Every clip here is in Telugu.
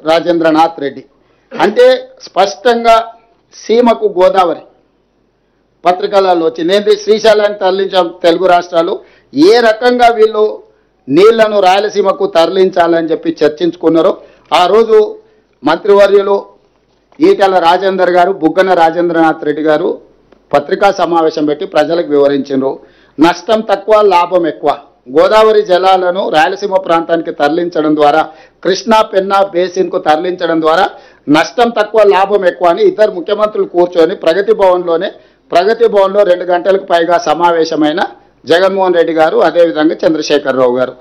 రాజేంద్రనాథ్ రెడ్డి. అంటే స్పష్టంగా సీమకు గోదావరి పత్రికలలో వచ్చింది ఏంటి, శ్రీశైలాన్ని తరలించాం తెలుగు రాష్ట్రాలు, ఏ రకంగా వీళ్ళు నీళ్లను రాయలసీమకు తరలించాలని చెప్పి చర్చించుకున్నారో ఆ రోజు మంత్రివర్యులు ఈటెల రాజేందర్ గారు, బుగ్గన రాజేంద్రనాథ్ రెడ్డి గారు పత్రికా సమావేశం పెట్టి ప్రజలకు వివరించారు. నష్టం తక్కువ, లాభం ఎక్కువ. గోదావరి జలాలను రాయలసీమ ప్రాంతానికి తరలించడం ద్వారా, కృష్ణా పెన్నా బేసిన్కు తరలించడం ద్వారా నష్టం తక్కువ, లాభం ఎక్కువ అని ఇద్దరు ముఖ్యమంత్రులు కూర్చొని ప్రగతి భవన్లో 2 గంటలకు పైగా సమావేశమైన జగన్మోహన్ రెడ్డి గారు, అదేవిధంగా చంద్రశేఖరరావు గారు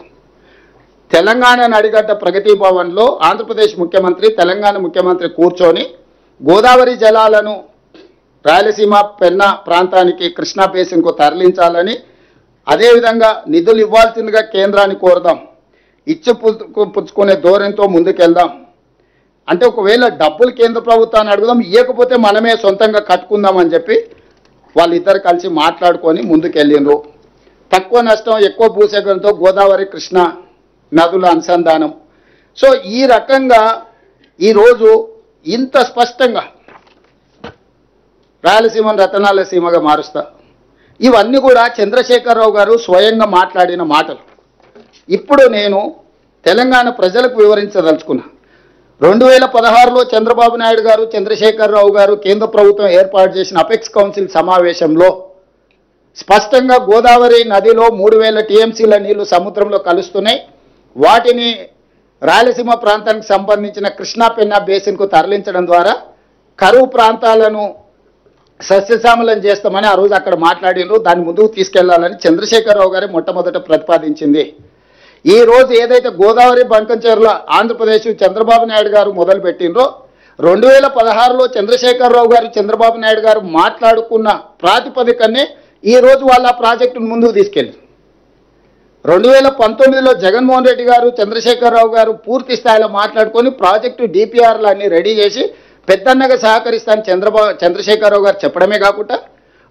తెలంగాణ నడిగడ్డ ప్రగతి భవన్లో ఆంధ్రప్రదేశ్ ముఖ్యమంత్రి, తెలంగాణ ముఖ్యమంత్రి కూర్చొని గోదావరి జలాలను రాయలసీమ పెన్నా ప్రాంతానికి, కృష్ణా బేసిన్కు తరలించాలని, అదేవిధంగా నిధులు ఇవ్వాల్సిందిగా కేంద్రాన్ని కోరదాం, ఇచ్చి పుచ్చుకునే ధోరణితో ముందుకెళ్దాం. అంటే ఒకవేళ డబ్బులు కేంద్ర ప్రభుత్వాన్ని అడుగుదాం, ఇవ్వకపోతే మనమే సొంతంగా కట్టుకుందామని చెప్పి వాళ్ళిద్దరు కలిసి మాట్లాడుకొని ముందుకెళ్ళిండ్రు. తక్కువ నష్టం, ఎక్కువ భూసేకరణతో గోదావరి కృష్ణా నదుల అనుసంధానం. సో ఈ రకంగా ఈరోజు ఇంత స్పష్టంగా రాయలసీమను రతనాల సీమగా మారుస్తా, ఇవన్నీ కూడా చంద్రశేఖరరావు గారు స్వయంగా మాట్లాడిన మాటలు. ఇప్పుడు నేను తెలంగాణ ప్రజలకు వివరించదలుచుకున్నా. 2016లో చంద్రబాబు నాయుడు గారు, చంద్రశేఖరరావు గారు కేంద్ర ప్రభుత్వం ఏర్పాటు చేసిన అపెక్స్ కౌన్సిల్ సమావేశంలో స్పష్టంగా గోదావరి నదిలో 3000 టీఎంసీల నీళ్లు సముద్రంలో కలుస్తున్నాయి, వాటిని రాయలసీమ ప్రాంతానికి సంబంధించిన కృష్ణా పెన్నా బేసిన్కు తరలించడం ద్వారా కరువు ప్రాంతాలను సస్యశ్యామలం చేస్తామని ఆ రోజు అక్కడ మాట్లాడినరు. దాన్ని ముందుకు తీసుకెళ్లాలని చంద్రశేఖరరావు గారే మొట్టమొదట ప్రతిపాదించింది. ఈ రోజు ఏదైతే గోదావరి బంకంచెర్ల ఆంధ్రప్రదేశ్ చంద్రబాబు నాయుడు గారు మొదలుపెట్టినరో, 2016లో చంద్రశేఖరరావు గారు, చంద్రబాబు నాయుడు గారు మాట్లాడుకున్న ప్రాతిపదికనే ఈ రోజు వాళ్ళ ప్రాజెక్టును ముందుకు తీసుకెళ్ళి 2019లో జగన్మోహన్ రెడ్డి గారు, చంద్రశేఖరరావు గారు పూర్తి స్థాయిలో మాట్లాడుకొని ప్రాజెక్టు డిపిఆర్లు అన్ని రెడీ చేసి పెద్దన్నగా సహకరిస్తాను చంద్రశేఖరరావు గారు చెప్పడమే కాకుండా,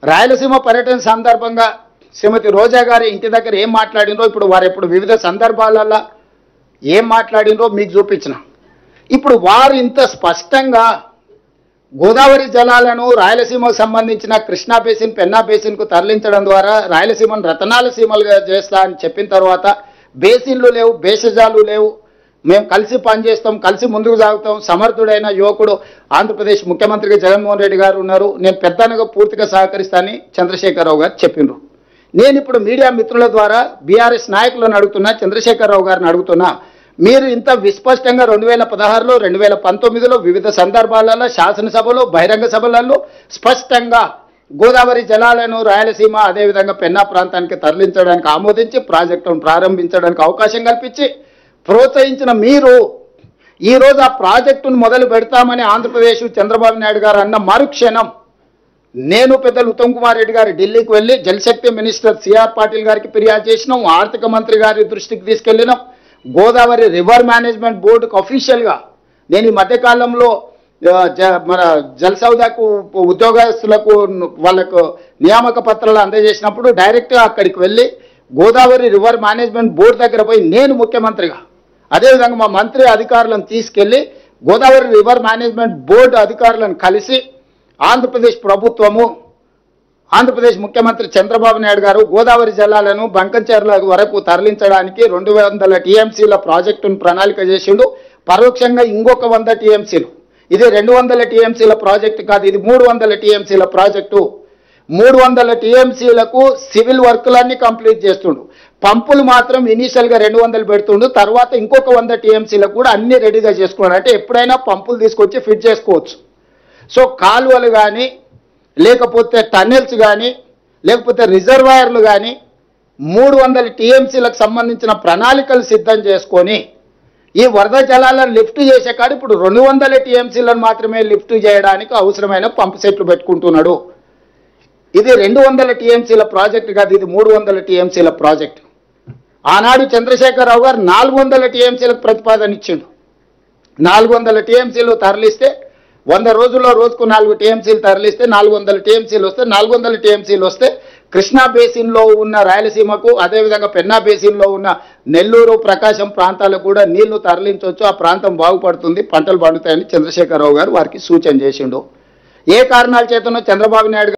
రాయలసీమ పర్యటన సందర్భంగా శ్రీమతి రోజా గారి ఇంటి దగ్గర ఏం మాట్లాడినో, ఇప్పుడు వారు ఇప్పుడు వివిధ సందర్భాలలో ఏం మాట్లాడినో మీకు చూపించిన. ఇప్పుడు వారు ఇంత స్పష్టంగా గోదావరి జలాలను రాయలసీమకు సంబంధించిన కృష్ణా బేసిన్, పెన్నా బేసిన్కు తరలించడం ద్వారా రాయలసీమను రతనాల సీమలుగా చేస్తా అని చెప్పిన తర్వాత బేసిన్లు లేవు, భేషజాలు లేవు, మేము కలిసి పనిచేస్తాం, కలిసి ముందుకు సాగుతాం, సమర్థుడైన యువకుడు ఆంధ్రప్రదేశ్ ముఖ్యమంత్రిగా జగన్మోహన్ రెడ్డి గారు ఉన్నారు, నేను పెద్దనగా పూర్తిగా సహకరిస్తానని చంద్రశేఖరరావు గారు చెప్పిండ్రు. నేను ఇప్పుడు మీడియా మిత్రుల ద్వారా బీఆర్ఎస్ నాయకులను అడుగుతున్నా, చంద్రశేఖరరావు గారిని అడుగుతున్నా, మీరు ఇంత విస్పష్టంగా 2016లో 2019లో వివిధ సందర్భాలలో శాసనసభలో, బహిరంగ సభలలో స్పష్టంగా గోదావరి జలాలను రాయలసీమ అదేవిధంగా పెన్నా ప్రాంతానికి తరలించడానికి ఆమోదించి ప్రాజెక్టును ప్రారంభించడానికి అవకాశం కల్పించి ప్రోత్సహించిన మీరు ఈరోజు ఆ ప్రాజెక్టును మొదలు పెడతామని ఆంధ్రప్రదేశ్ చంద్రబాబు నాయుడు గారు అన్న మరుక్షణం నేను పెద్దలు ఉత్తమ్ కుమార్ రెడ్డి గారు ఢిల్లీకి వెళ్ళి జలశక్తి మినిస్టర్ సిఆర్ పాటిల్ గారికి ఫిర్యాదు చేసినాం, ఆర్థిక మంత్రి గారి దృష్టికి తీసుకెళ్ళినాం, గోదావరి రివర్ మేనేజ్మెంట్ బోర్డుకు అఫీషియల్గా నేను ఈ మధ్యకాలంలో మన జలసౌదాకు ఉద్యోగస్తులకు వాళ్ళకు నియామక పత్రాలు అందజేసినప్పుడు డైరెక్ట్గా అక్కడికి వెళ్ళి గోదావరి రివర్ మేనేజ్మెంట్ బోర్డు దగ్గర పోయి నేను ముఖ్యమంత్రిగా, అదేవిధంగా మా మంత్రి అధికారులను తీసుకెళ్లి గోదావరి రివర్ మేనేజ్మెంట్ బోర్డు అధికారులను కలిసి ఆంధ్రప్రదేశ్ ప్రభుత్వము, ఆంధ్రప్రదేశ్ ముఖ్యమంత్రి చంద్రబాబు నాయుడు గారు గోదావరి జలాలను బంకంచెర్ల వరకు తరలించడానికి 200 టీఎంసీల ప్రాజెక్టును ప్రణాళిక చేసిండు. పరోక్షంగా ఇంకొక 100 టీఎంసీలు, ఇది 200 టీఎంసీల ప్రాజెక్టు కాదు, ఇది 300 టీఎంసీల ప్రాజెక్టు. 300 టీఎంసీలకు సివిల్ వర్కులన్నీ కంప్లీట్ చేస్తుండు, పంపులు మాత్రం ఇనీషియల్గా 200 పెడుతుండు, తర్వాత ఇంకొక 100 టీఎంసీలకు కూడా అన్ని రెడీగా చేసుకున్నాడు. అంటే ఎప్పుడైనా పంపులు తీసుకొచ్చి ఫిట్ చేసుకోవచ్చు. సో కాలువలు కానీ, లేకపోతే టన్నెల్స్ కానీ, లేకపోతే రిజర్వాయర్లు కానీ 300 టీఎంసీలకు సంబంధించిన ప్రణాళికలు సిద్ధం చేసుకొని ఈ వరద జలాలను లిఫ్ట్ చేసే కాదు ఇప్పుడు 200 టీఎంసీలను మాత్రమే లిఫ్ట్ చేయడానికి అవసరమైన పంపు సెట్లు పెట్టుకుంటున్నాడు. ఇది 200 టీఎంసీల ప్రాజెక్టు కాదు, ఇది 300 టీఎంసీల ప్రాజెక్టు. ఆనాడు చంద్రశేఖరరావు గారు 400 టీఎంసీలకు ప్రతిపాదన ఇచ్చిండు. 400 టీఎంసీలు తరలిస్తే 100 రోజుల్లో రోజుకు 4 టీఎంసీలు తరలిస్తే 400 టీఎంసీలు వస్తే 400 టీఎంసీలు వస్తే కృష్ణా బేసిన్లో ఉన్న రాయలసీమకు, అదేవిధంగా పెన్నా బేసిన్లో ఉన్న నెల్లూరు, ప్రకాశం ప్రాంతాలకు కూడా నీళ్లు తరలించవచ్చు, ఆ ప్రాంతం బాగుపడుతుంది, పంటలు పండుతాయని చంద్రశేఖరరావు గారు వారికి సూచన చేసిండు. ఏ కారణాల చేతనో చంద్రబాబు నాయుడు